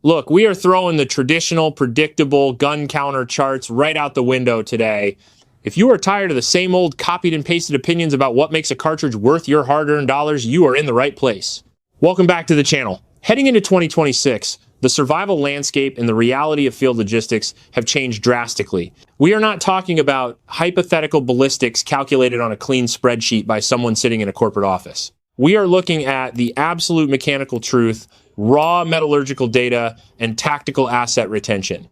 Look, we are throwing the traditional, predictable gun counter charts right out the window today. If you are tired of the same old copied and pasted opinions about what makes a cartridge worth your hard-earned dollars, you are in the right place. Welcome back to the channel. Heading into 2026, the survival landscape and the reality of field logistics have changed drastically. We are not talking about hypothetical ballistics calculated on a clean spreadsheet by someone sitting in a corporate office. We are looking at the absolute mechanical truth, raw metallurgical data, and tactical asset retention.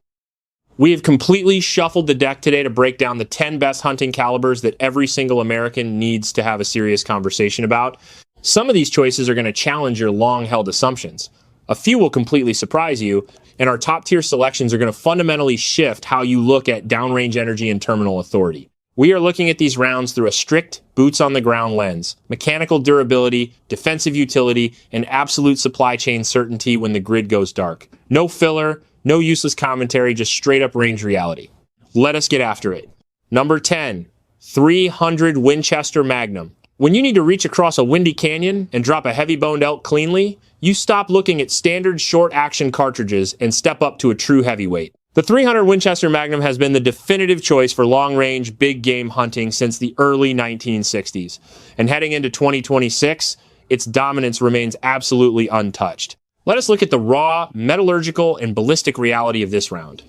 We have completely shuffled the deck today to break down the 10 best hunting calibers that every single American needs to have a serious conversation about. Some of these choices are going to challenge your long-held assumptions. A few will completely surprise you, and our top-tier selections are going to fundamentally shift how you look at downrange energy and terminal authority. We are looking at these rounds through a strict, boots-on-the-ground lens, mechanical durability, defensive utility, and absolute supply chain certainty when the grid goes dark. No filler, no useless commentary, just straight-up range reality. Let us get after it. Number 10, 300 Winchester Magnum. When you need to reach across a windy canyon and drop a heavy-boned elk cleanly, you stop looking at standard short-action cartridges and step up to a true heavyweight. The 300 Winchester Magnum has been the definitive choice for long-range, big-game hunting since the early 1960s. And heading into 2026, its dominance remains absolutely untouched. Let us look at the raw, metallurgical, and ballistic reality of this round.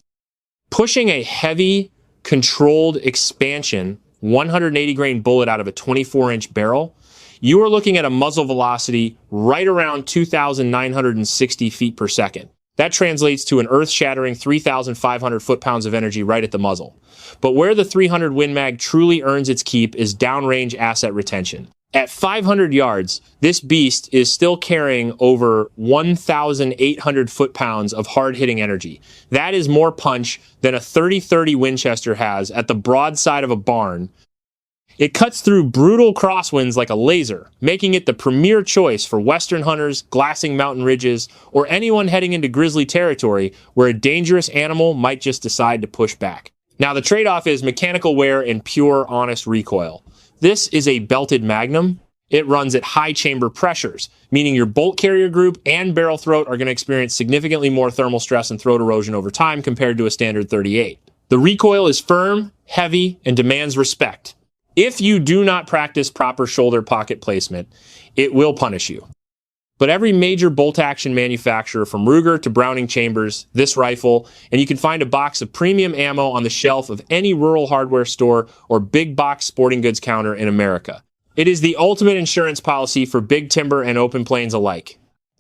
Pushing a heavy, controlled expansion 180-grain bullet out of a 24-inch barrel, you are looking at a muzzle velocity right around 2,960 feet per second. That translates to an earth-shattering 3,500 foot-pounds of energy right at the muzzle. But where the 300 Win Mag truly earns its keep is downrange asset retention. At 500 yards, this beast is still carrying over 1,800 foot-pounds of hard-hitting energy. That is more punch than a .30-30 Winchester has at the broadside of a barn. It cuts through brutal crosswinds like a laser, making it the premier choice for western hunters, glassing mountain ridges, or anyone heading into grizzly territory where a dangerous animal might just decide to push back. Now, the trade-off is mechanical wear and pure, honest recoil. This is a belted Magnum. It runs at high chamber pressures, meaning your bolt carrier group and barrel throat are going to experience significantly more thermal stress and throat erosion over time compared to a standard .38. The recoil is firm, heavy, and demands respect. If you do not practice proper shoulder pocket placement, it will punish you. But every major bolt-action manufacturer, from Ruger to Browning Chambers, this rifle, and you can find a box of premium ammo on the shelf of any rural hardware store or big box sporting goods counter in America. It is the ultimate insurance policy for big timber and open plains alike.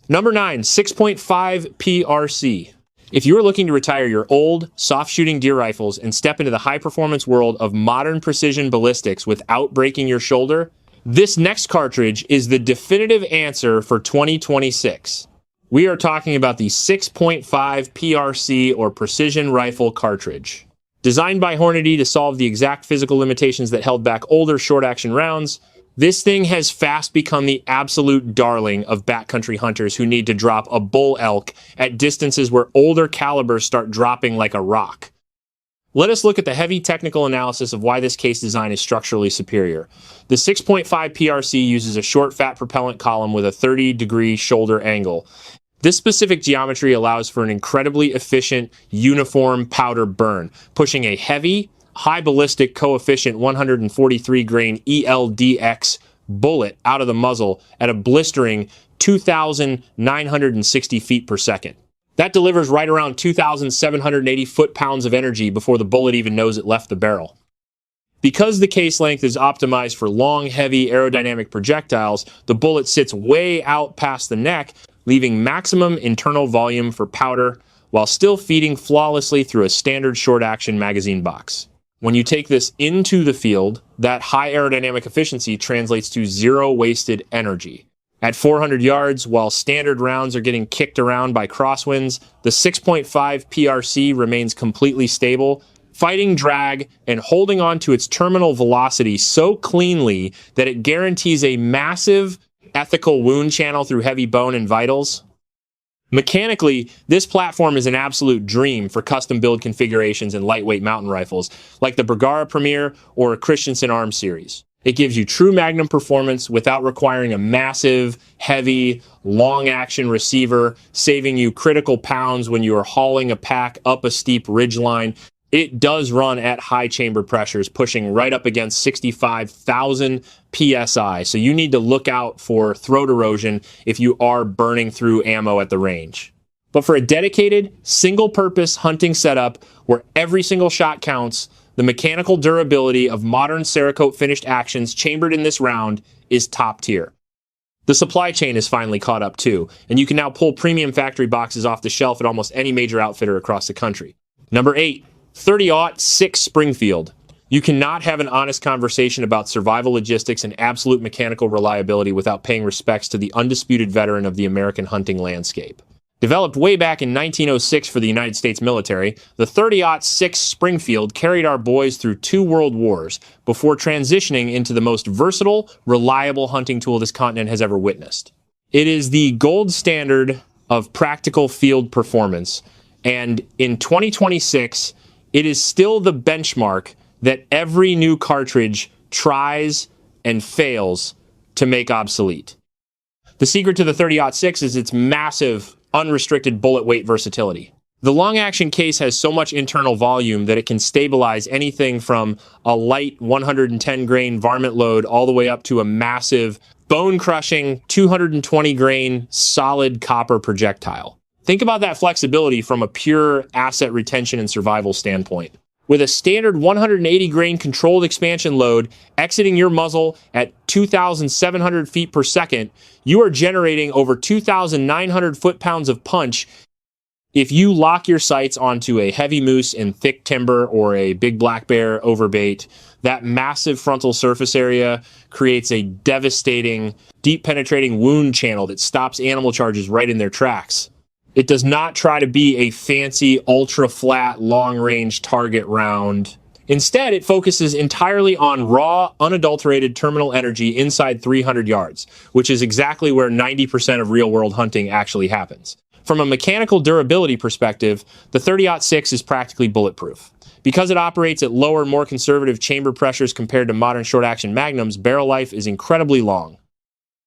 Number 9, 6.5 PRC. If you are looking to retire your old, soft-shooting deer rifles and step into the high-performance world of modern precision ballistics without breaking your shoulder, this next cartridge is the definitive answer for 2026. We are talking about the 6.5 PRC or Precision Rifle Cartridge. Designed by Hornady to solve the exact physical limitations that held back older short-action rounds, this thing has fast become the absolute darling of backcountry hunters who need to drop a bull elk at distances where older calibers start dropping like a rock. Let us look at the heavy technical analysis of why this case design is structurally superior. The 6.5 PRC uses a short fat propellant column with a 30-degree shoulder angle. This specific geometry allows for an incredibly efficient, uniform powder burn, pushing a heavy, high ballistic coefficient 143 grain ELDX bullet out of the muzzle at a blistering 2,960 feet per second. That delivers right around 2,780 foot-pounds of energy before the bullet even knows it left the barrel. Because the case length is optimized for long, heavy aerodynamic projectiles, the bullet sits way out past the neck, leaving maximum internal volume for powder while still feeding flawlessly through a standard short-action magazine box. When you take this into the field, that high aerodynamic efficiency translates to zero wasted energy. At 400 yards, while standard rounds are getting kicked around by crosswinds, the 6.5 PRC remains completely stable, fighting drag and holding on to its terminal velocity so cleanly that it guarantees a massive ethical wound channel through heavy bone and vitals. Mechanically, this platform is an absolute dream for custom build configurations and lightweight mountain rifles, like the Bergara Premier or a Christensen Arms series. It gives you true Magnum performance without requiring a massive, heavy, long-action receiver, saving you critical pounds when you are hauling a pack up a steep ridgeline. It does run at high chamber pressures, pushing right up against 65,000 PSI. So you need to look out for throat erosion if you are burning through ammo at the range. But for a dedicated, single-purpose hunting setup where every single shot counts, the mechanical durability of modern Cerakote finished actions chambered in this round is top tier. The supply chain is finally caught up too, and you can now pull premium factory boxes off the shelf at almost any major outfitter across the country. Number 8, 30-06 Springfield. You cannot have an honest conversation about survival logistics and absolute mechanical reliability without paying respects to the undisputed veteran of the American hunting landscape. Developed way back in 1906 for the United States military, the 30-06 Springfield carried our boys through 2 world wars before transitioning into the most versatile, reliable hunting tool this continent has ever witnessed. It is the gold standard of practical field performance, and in 2026, it is still the benchmark that every new cartridge tries and fails to make obsolete. The secret to the 30-06 is its massive, unrestricted bullet weight versatility. The long-action case has so much internal volume that it can stabilize anything from a light 110-grain varmint load all the way up to a massive, bone-crushing 220-grain solid copper projectile. Think about that flexibility from a pure asset retention and survival standpoint. With a standard 180-grain controlled expansion load exiting your muzzle at 2,700 feet per second, you are generating over 2,900 foot-pounds of punch. If you lock your sights onto a heavy moose in thick timber or a big black bear overbait, that massive frontal surface area creates a devastating, deep-penetrating wound channel that stops animal charges right in their tracks. It does not try to be a fancy, ultra-flat, long-range target round. Instead, it focuses entirely on raw, unadulterated terminal energy inside 300 yards, which is exactly where 90% of real-world hunting actually happens. From a mechanical durability perspective, the 30-06 is practically bulletproof. Because it operates at lower, more conservative chamber pressures compared to modern short-action magnums, barrel life is incredibly long.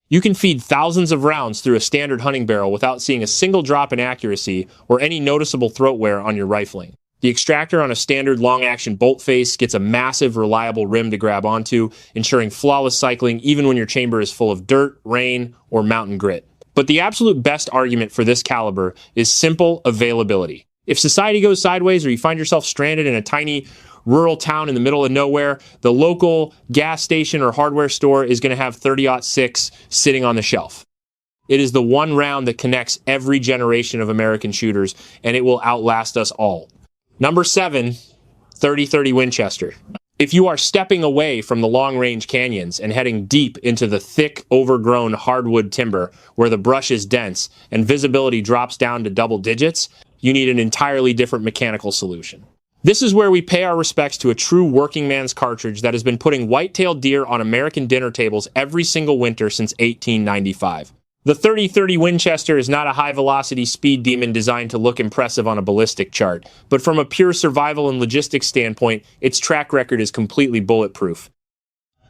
You can feed thousands of rounds through a standard hunting barrel without seeing a single drop in accuracy or any noticeable throat wear on your rifling. The extractor on a standard long-action bolt face gets a massive, reliable rim to grab onto, ensuring flawless cycling even when your chamber is full of dirt, rain, or mountain grit. But the absolute best argument for this caliber is simple availability. If society goes sideways or you find yourself stranded in a tiny rural town in the middle of nowhere, the local gas station or hardware store is going to have 30-06 sitting on the shelf. It is the one round that connects every generation of American shooters, and it will outlast us all. Number 7, 30-30 Winchester. If you are stepping away from the long-range canyons and heading deep into the thick, overgrown hardwood timber where the brush is dense and visibility drops down to double digits, you need an entirely different mechanical solution. This is where we pay our respects to a true working man's cartridge that has been putting white-tailed deer on American dinner tables every single winter since 1895. The 30-30 Winchester is not a high-velocity speed demon designed to look impressive on a ballistic chart, but from a pure survival and logistics standpoint, its track record is completely bulletproof.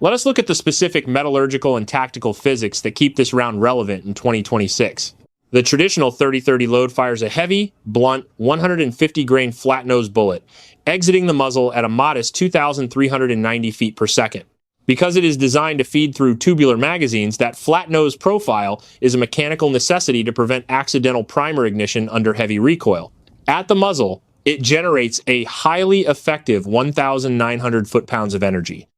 Let us look at the specific metallurgical and tactical physics that keep this round relevant in 2026. The traditional 30-30 load fires a heavy, blunt, 150-grain flat-nose bullet, exiting the muzzle at a modest 2,390 feet per second. Because it is designed to feed through tubular magazines, that flat-nose profile is a mechanical necessity to prevent accidental primer ignition under heavy recoil. At the muzzle, it generates a highly effective 1,900 foot-pounds of energy.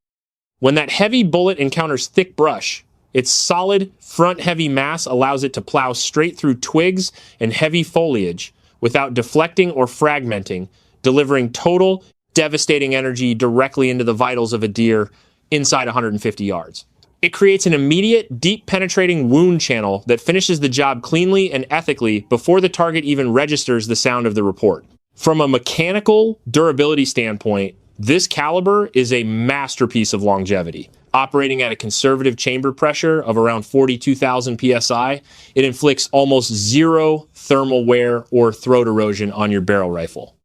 When that heavy bullet encounters thick brush, its solid, front-heavy mass allows it to plow straight through twigs and heavy foliage without deflecting or fragmenting, delivering total, devastating energy directly into the vitals of a deer inside 150 yards. It creates an immediate, deep-penetrating wound channel that finishes the job cleanly and ethically before the target even registers the sound of the report. From a mechanical durability standpoint, this caliber is a masterpiece of longevity. Operating at a conservative chamber pressure of around 42,000 psi, it inflicts almost zero thermal wear or throat erosion on your barrel rifle.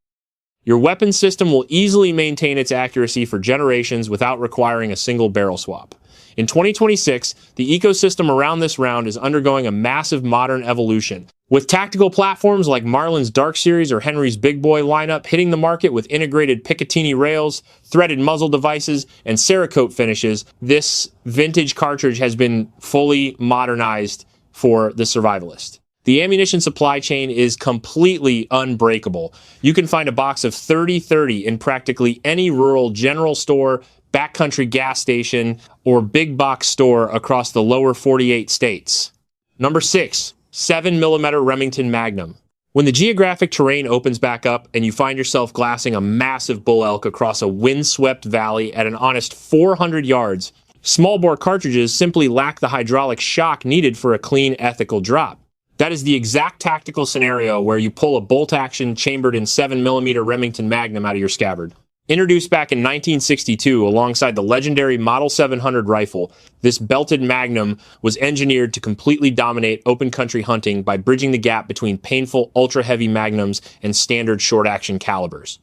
Your weapon system will easily maintain its accuracy for generations without requiring a single barrel swap. In 2026, the ecosystem around this round is undergoing a massive modern evolution, with tactical platforms like Marlin's Dark Series or Henry's Big Boy lineup hitting the market with integrated Picatinny rails, threaded muzzle devices, and Cerakote finishes. This vintage cartridge has been fully modernized for the survivalist. The ammunition supply chain is completely unbreakable. You can find a box of 30-30 in practically any rural general store, backcountry gas station, or big box store across the lower 48 states. Number 6. 7mm Remington Magnum. When the geographic terrain opens back up and you find yourself glassing a massive bull elk across a windswept valley at an honest 400 yards, small bore cartridges simply lack the hydraulic shock needed for a clean, ethical drop. That is the exact tactical scenario where you pull a bolt-action chambered in 7mm Remington Magnum out of your scabbard. Introduced back in 1962 alongside the legendary Model 700 rifle, this belted Magnum was engineered to completely dominate open country hunting by bridging the gap between painful ultra-heavy Magnums and standard short-action calibers.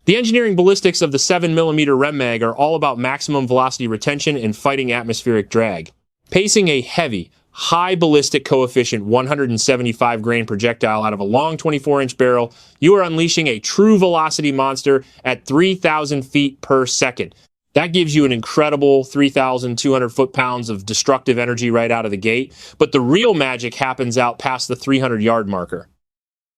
The engineering ballistics of the 7mm Rem Mag are all about maximum velocity retention and fighting atmospheric drag. Pacing a heavy, high ballistic coefficient 175 grain projectile out of a long 24-inch barrel, you are unleashing a true velocity monster at 3,000 feet per second. That gives you an incredible 3,200 foot-pounds of destructive energy right out of the gate, but the real magic happens out past the 300-yard marker.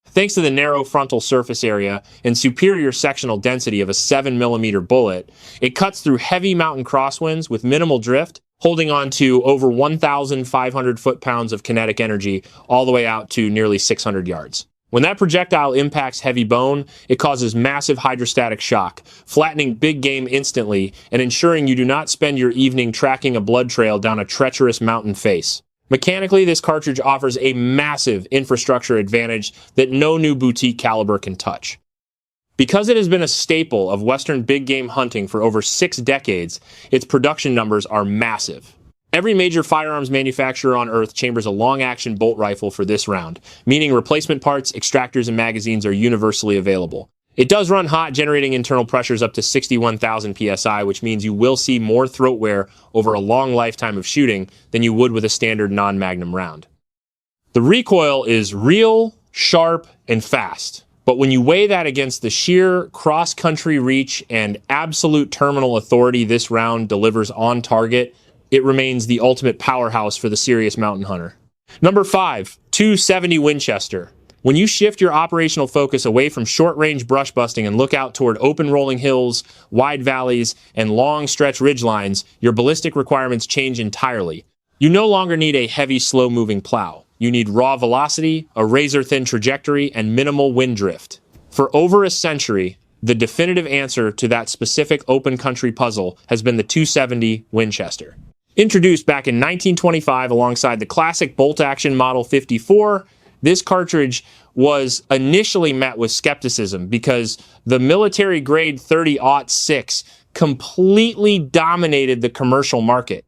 Thanks to the narrow frontal surface area and superior sectional density of a 7mm bullet, it cuts through heavy mountain crosswinds with minimal drift, holding on to over 1,500 foot-pounds of kinetic energy all the way out to nearly 600 yards. When that projectile impacts heavy bone, it causes massive hydrostatic shock, flattening big game instantly and ensuring you do not spend your evening tracking a blood trail down a treacherous mountain face. Mechanically, this cartridge offers a massive infrastructure advantage that no new boutique caliber can touch. Because it has been a staple of Western big game hunting for over 6 decades, its production numbers are massive. Every major firearms manufacturer on Earth chambers a long-action bolt rifle for this round, meaning replacement parts, extractors, and magazines are universally available. It does run hot, generating internal pressures up to 61,000 psi, which means you will see more throat wear over a long lifetime of shooting than you would with a standard non-magnum round. The recoil is real, sharp, and fast. But when you weigh that against the sheer cross-country reach and absolute terminal authority this round delivers on target, it remains the ultimate powerhouse for the serious mountain hunter. Number 5, 270 Winchester. When you shift your operational focus away from short-range brush busting and look out toward open rolling hills, wide valleys, and long stretch ridgelines, your ballistic requirements change entirely. You no longer need a heavy, slow-moving plow. You need raw velocity, a razor-thin trajectory, and minimal wind drift. For over a century, the definitive answer to that specific open country puzzle has been the 270 Winchester. Introduced back in 1925 alongside the classic bolt-action Model 54, this cartridge was initially met with skepticism because the military-grade 30-06 completely dominated the commercial market.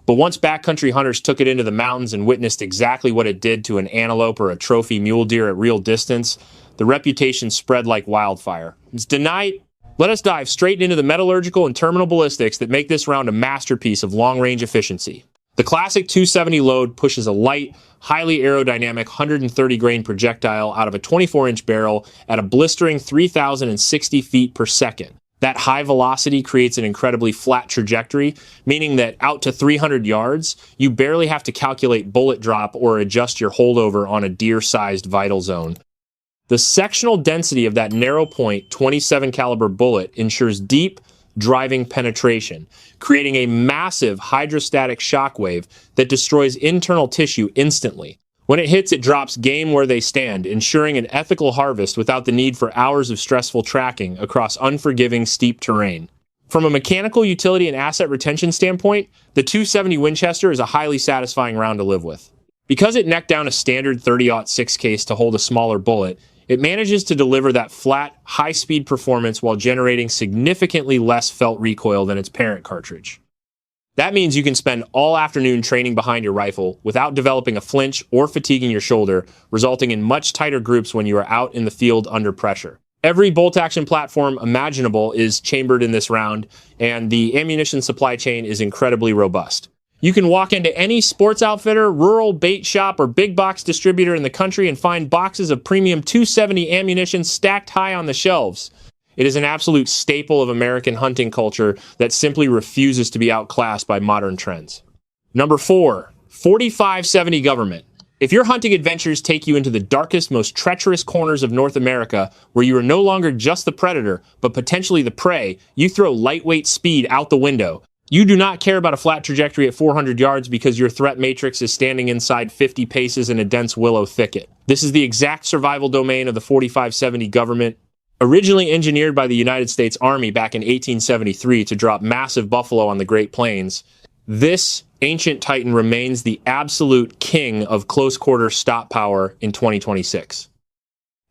But once backcountry hunters took it into the mountains and witnessed exactly what it did to an antelope or a trophy mule deer at real distance, the reputation spread like wildfire. It's denied. Let us dive straight into the metallurgical and terminal ballistics that make this round a masterpiece of long-range efficiency. The classic 270 load pushes a light, highly aerodynamic 130 grain projectile out of a 24-inch barrel at a blistering 3,060 feet per second. That high velocity creates an incredibly flat trajectory, meaning that out to 300 yards, you barely have to calculate bullet drop or adjust your holdover on a deer-sized vital zone. The sectional density of that narrow point 27 caliber bullet ensures deep, driving penetration, creating a massive hydrostatic shockwave that destroys internal tissue instantly. When it hits, it drops game where they stand, ensuring an ethical harvest without the need for hours of stressful tracking across unforgiving, steep terrain. From a mechanical utility and asset retention standpoint, the 270 Winchester is a highly satisfying round to live with. Because it necked down a standard 30-06 case to hold a smaller bullet, it manages to deliver that flat, high-speed performance while generating significantly less felt recoil than its parent cartridge. That means you can spend all afternoon training behind your rifle without developing a flinch or fatiguing your shoulder, resulting in much tighter groups when you are out in the field under pressure. Every bolt-action platform imaginable is chambered in this round, and the ammunition supply chain is incredibly robust. You can walk into any sports outfitter, rural bait shop, or big box distributor in the country and find boxes of premium .270 ammunition stacked high on the shelves. It is an absolute staple of American hunting culture that simply refuses to be outclassed by modern trends. Number 4, 4570 Government. If your hunting adventures take you into the darkest, most treacherous corners of North America, where you are no longer just the predator, but potentially the prey, you throw lightweight speed out the window. You do not care about a flat trajectory at 400 yards because your threat matrix is standing inside 50 paces in a dense willow thicket. This is the exact survival domain of the 4570 Government. Originally engineered by the United States Army back in 1873 to drop massive buffalo on the Great Plains, this ancient titan remains the absolute king of close-quarter stop power in 2026.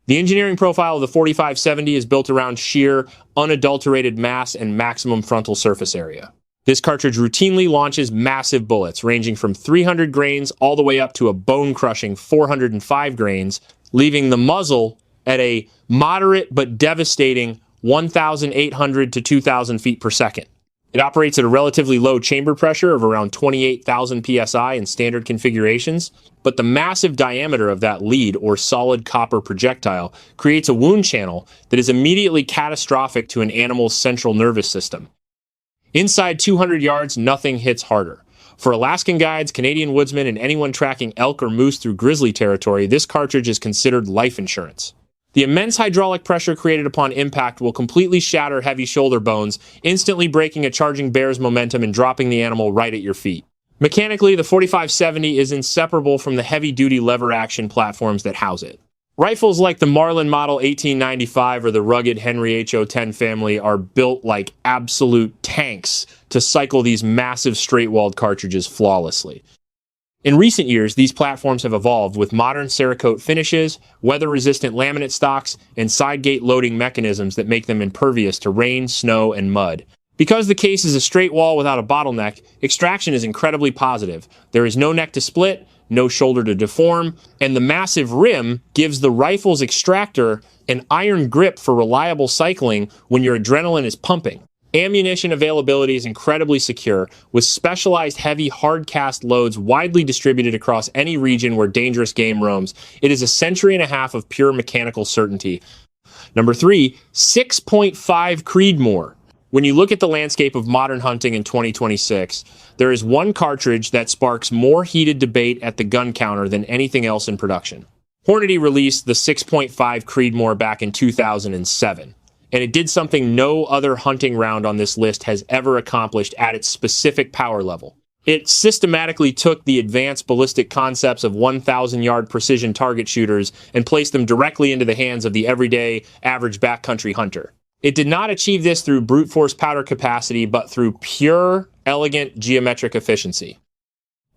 The engineering profile of the 4570 is built around sheer, unadulterated mass and maximum frontal surface area. This cartridge routinely launches massive bullets, ranging from 300 grains all the way up to a bone-crushing 405 grains, leaving the muzzle at a moderate but devastating 1,800 to 2,000 feet per second. It operates at a relatively low chamber pressure of around 28,000 psi in standard configurations, but the massive diameter of that lead or solid copper projectile creates a wound channel that is immediately catastrophic to an animal's central nervous system. Inside 200 yards, nothing hits harder. For Alaskan guides, Canadian woodsmen, and anyone tracking elk or moose through grizzly territory, this cartridge is considered life insurance. The immense hydraulic pressure created upon impact will completely shatter heavy shoulder bones, instantly breaking a charging bear's momentum and dropping the animal right at your feet. Mechanically, the 4570 is inseparable from the heavy-duty lever-action platforms that house it. Rifles like the Marlin Model 1895 or the rugged Henry HO-10 family are built like absolute tanks to cycle these massive straight-walled cartridges flawlessly. In recent years, these platforms have evolved with modern Cerakote finishes, weather-resistant laminate stocks, and side-gate loading mechanisms that make them impervious to rain, snow, and mud. Because the case is a straight wall without a bottleneck, extraction is incredibly positive. There is no neck to split, no shoulder to deform, and the massive rim gives the rifle's extractor an iron grip for reliable cycling when your adrenaline is pumping. Ammunition availability is incredibly secure, with specialized heavy hard-cast loads widely distributed across any region where dangerous game roams. It is a century and a half of pure mechanical certainty. Number 3, 6.5 Creedmoor. When you look at the landscape of modern hunting in 2026, there is one cartridge that sparks more heated debate at the gun counter than anything else in production. Hornady released the 6.5 Creedmoor back in 2007, and it did something no other hunting round on this list has ever accomplished at its specific power level. It systematically took the advanced ballistic concepts of 1,000-yard precision target shooters and placed them directly into the hands of the everyday, average backcountry hunter. It did not achieve this through brute force powder capacity, but through pure, elegant geometric efficiency.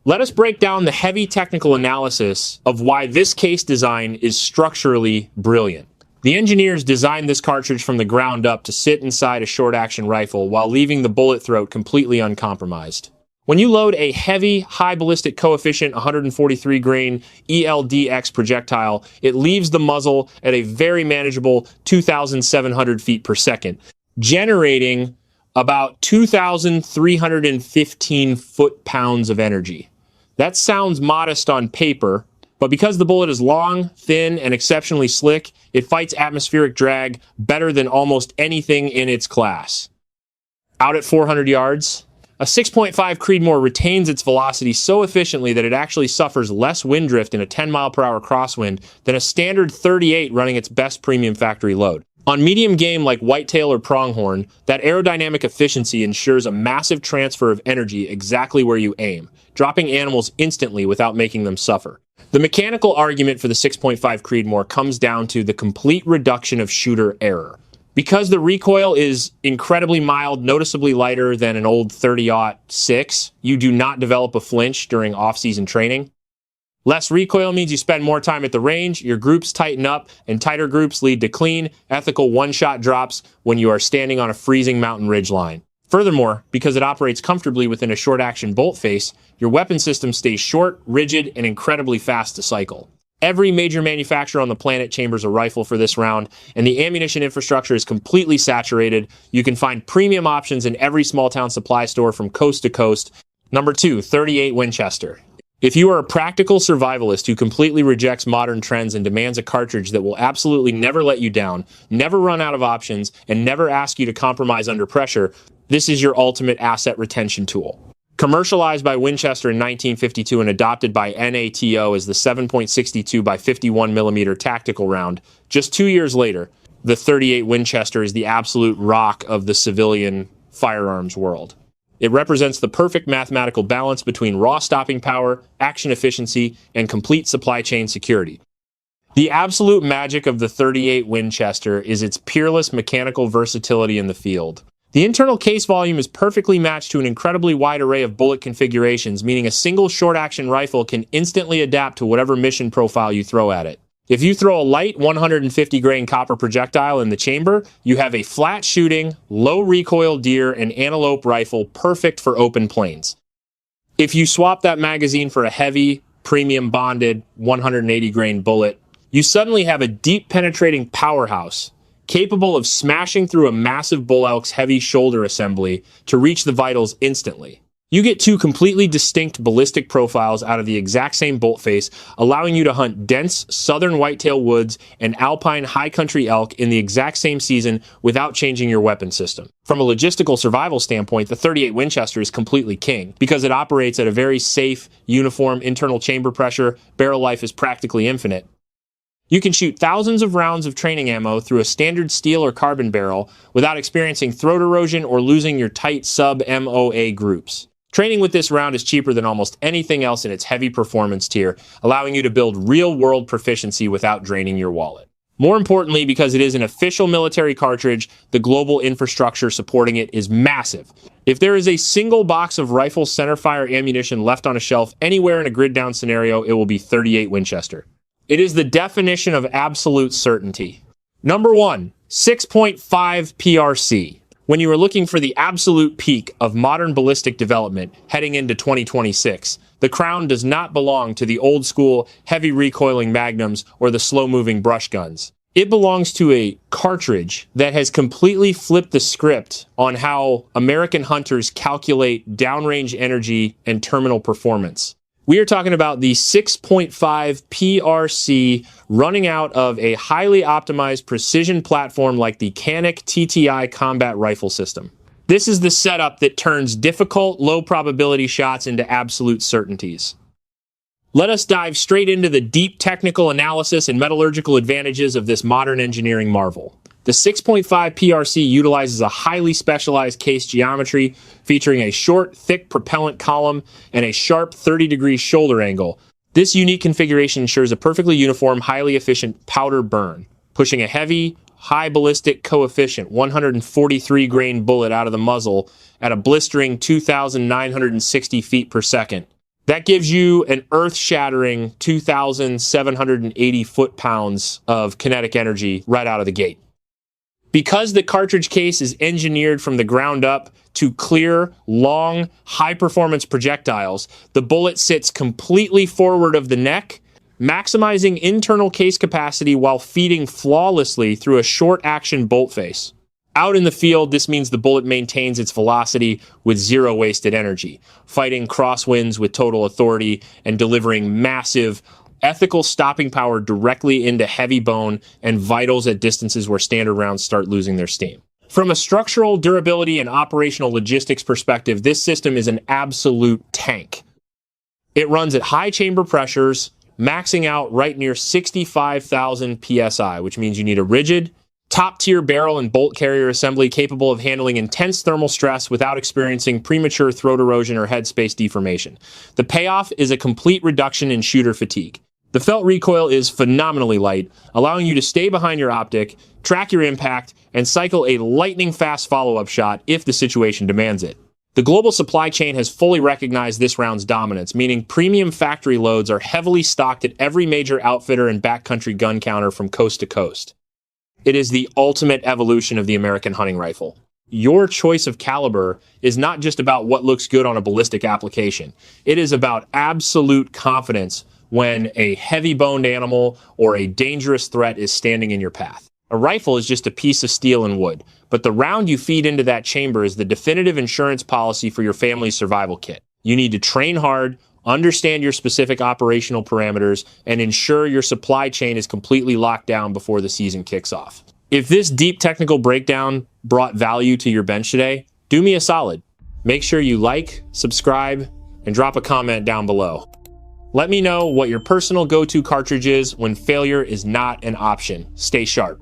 Let us break down the heavy technical analysis of why this case design is structurally brilliant. The engineers designed this cartridge from the ground up to sit inside a short-action rifle while leaving the bullet throat completely uncompromised. When you load a heavy, high ballistic coefficient 143 grain ELDX projectile, it leaves the muzzle at a very manageable 2,700 feet per second, generating about 2,315 foot-pounds of energy. That sounds modest on paper, but because the bullet is long, thin, and exceptionally slick, it fights atmospheric drag better than almost anything in its class. Out at 400 yards, a 6.5 Creedmoor retains its velocity so efficiently that it actually suffers less wind drift in a 10-mile-per-hour crosswind than a standard 38 running its best premium factory load. On medium game like whitetail or pronghorn, that aerodynamic efficiency ensures a massive transfer of energy exactly where you aim, dropping animals instantly without making them suffer. The mechanical argument for the 6.5 Creedmoor comes down to the complete reduction of shooter error. Because the recoil is incredibly mild, noticeably lighter than an old 30-06, you do not develop a flinch during off-season training. Less recoil means you spend more time at the range, your groups tighten up, and tighter groups lead to clean, ethical one-shot drops when you are standing on a freezing mountain ridge line. Furthermore, because it operates comfortably within a short-action bolt face, your weapon system stays short, rigid, and incredibly fast to cycle. Every major manufacturer on the planet chambers a rifle for this round, and the ammunition infrastructure is completely saturated. You can find premium options in every small-town supply store from coast to coast. Number 2, 38 Winchester. If you are a practical survivalist who completely rejects modern trends and demands a cartridge that will absolutely never let you down, never run out of options, and never ask you to compromise under pressure, this is your ultimate asset retention tool. Commercialized by Winchester in 1952 and adopted by NATO as the 7.62 by 51 millimeter tactical round, just 2 years later, the 38 Winchester is the absolute rock of the civilian firearms world. It represents the perfect mathematical balance between raw stopping power, action efficiency, and complete supply chain security. The absolute magic of the 38 Winchester is its peerless mechanical versatility in the field. The internal case volume is perfectly matched to an incredibly wide array of bullet configurations, meaning a single short-action rifle can instantly adapt to whatever mission profile you throw at it. If you throw a light 150 grain copper projectile in the chamber, you have a flat-shooting, low-recoil deer and antelope rifle perfect for open plains. If you swap that magazine for a heavy, premium-bonded 180 grain bullet, you suddenly have a deep-penetrating powerhouse capable of smashing through a massive bull elk's heavy shoulder assembly to reach the vitals instantly. You get two completely distinct ballistic profiles out of the exact same bolt face, allowing you to hunt dense southern whitetail woods and alpine high country elk in the exact same season without changing your weapon system. From a logistical survival standpoint, the 38 Winchester is completely king because it operates at a very safe, uniform internal chamber pressure. Barrel life is practically infinite. You can shoot thousands of rounds of training ammo through a standard steel or carbon barrel without experiencing throat erosion or losing your tight sub-MOA groups. Training with this round is cheaper than almost anything else in its heavy performance tier, allowing you to build real-world proficiency without draining your wallet. More importantly, because it is an official military cartridge, the global infrastructure supporting it is massive. If there is a single box of rifle centerfire ammunition left on a shelf anywhere in a grid-down scenario, it will be 38 Winchester. It is the definition of absolute certainty. Number 1, 6.5 PRC. When you are looking for the absolute peak of modern ballistic development heading into 2026, the crown does not belong to the old school heavy recoiling magnums or the slow moving brush guns. It belongs to a cartridge that has completely flipped the script on how American hunters calculate downrange energy and terminal performance. We are talking about the 6.5 PRC running out of a highly optimized precision platform like the Canik TTI combat rifle system. This is the setup that turns difficult, low-probability shots into absolute certainties. Let us dive straight into the deep technical analysis and metallurgical advantages of this modern engineering marvel. The 6.5 PRC utilizes a highly specialized case geometry featuring a short, thick propellant column and a sharp 30-degree shoulder angle. This unique configuration ensures a perfectly uniform, highly efficient powder burn, pushing a heavy, high ballistic coefficient 143 grain bullet out of the muzzle at a blistering 2,960 feet per second. That gives you an earth-shattering 2,780 foot-pounds of kinetic energy right out of the gate. Because the cartridge case is engineered from the ground up to clear, long, high-performance projectiles, the bullet sits completely forward of the neck, maximizing internal case capacity while feeding flawlessly through a short-action bolt face. Out in the field, this means the bullet maintains its velocity with zero wasted energy, fighting crosswinds with total authority and delivering massive, ethical stopping power directly into heavy bone and vitals at distances where standard rounds start losing their steam. From a structural, durability, and operational logistics perspective, this system is an absolute tank. It runs at high chamber pressures, maxing out right near 65,000 psi, which means you need a rigid, top-tier barrel and bolt carrier assembly capable of handling intense thermal stress without experiencing premature throat erosion or headspace deformation. The payoff is a complete reduction in shooter fatigue. The felt recoil is phenomenally light, allowing you to stay behind your optic, track your impact, and cycle a lightning-fast follow-up shot if the situation demands it. The global supply chain has fully recognized this round's dominance, meaning premium factory loads are heavily stocked at every major outfitter and backcountry gun counter from coast to coast. It is the ultimate evolution of the American hunting rifle. Your choice of caliber is not just about what looks good on a ballistic application. It is about absolute confidence when a heavy-boned animal or a dangerous threat is standing in your path. A rifle is just a piece of steel and wood, but the round you feed into that chamber is the definitive insurance policy for your family's survival kit. You need to train hard, understand your specific operational parameters, and ensure your supply chain is completely locked down before the season kicks off. If this deep technical breakdown brought value to your bench today, do me a solid. Make sure you like, subscribe, and drop a comment down below. Let me know what your personal go-to cartridge is when failure is not an option. Stay sharp.